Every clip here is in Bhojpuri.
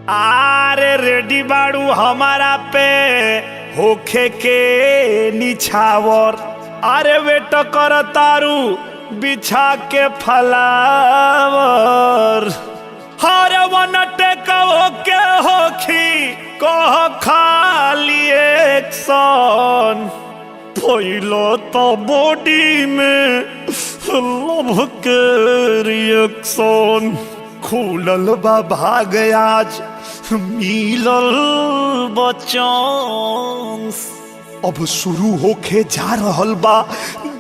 आरे रेडी बाड़ू हमारा पे होखे के निछावर। अरे वेट कर तारू बिछा के फलावर। हरे वन टेक के होखी कह खाली एक्शन। पहलो तो बॉडी में लव के रिएक्शन। खुलल बा भाग आज मिलल बचांस। अब शुरू होके जा रहल बा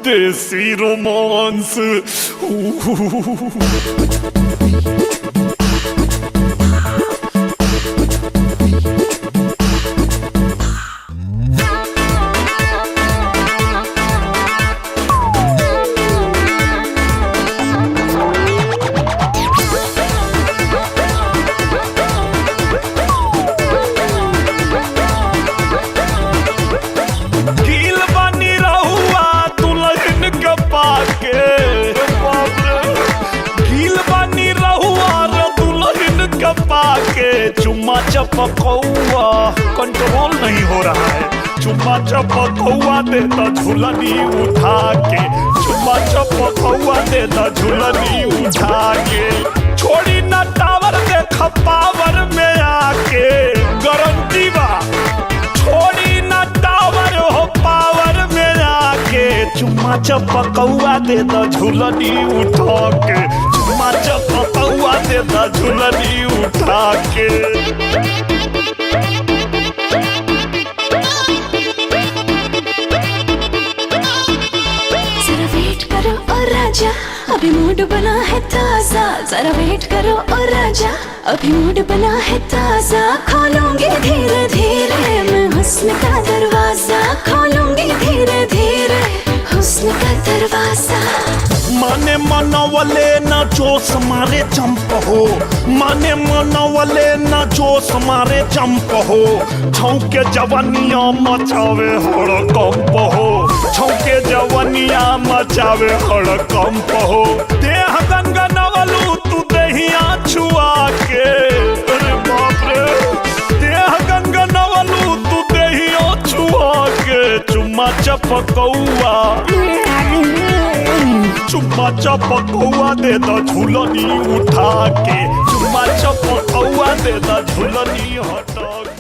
देसी रोमांस। चुम्मा चपकौआ कंट्रोल नहीं हो रहा है। चुम्मा चपकौआ दे तो झुलनी उठा के। चुम्मा चपकौआ दे तो झुलनी उठा के। छोड़ी ना टावर देख पावर में आके गारंटी बा। छोड़ी ना टावर हो पावर में आके। चुम्मा चपकौआ दे तो झुलनी उठा के। चुम्मा चपकौआ दे तो झुलनी उठा के। जरा वेट करो और राजा अभी मूड बना है ताजा। जरा वेट करो और राजा अभी मूड बना है ताजा। खोलूंगी धीरे धीरे मैं हुस्न का दरवाजा। खोलूंगी धीरे धीरे हुस्न का दरवाजा। माने मनवले न जोश मारे चंप हो। माने मनवले न जोश मारे चंप हो। छौके जवनिया मचावे हड़कंप हो। छौके जवनिया मचावे हड़कंप हो। देह गनगनवलू तू दहिया छुआ के। अरे बाप रे देह गनगनवलू तू दहिया छुआ के। चुम्मा चपकौआ चुम्मा चपकौआ दे तो झुलनी उठा के। चुम्मा चपकौआ दे तो झुलनी हटा के।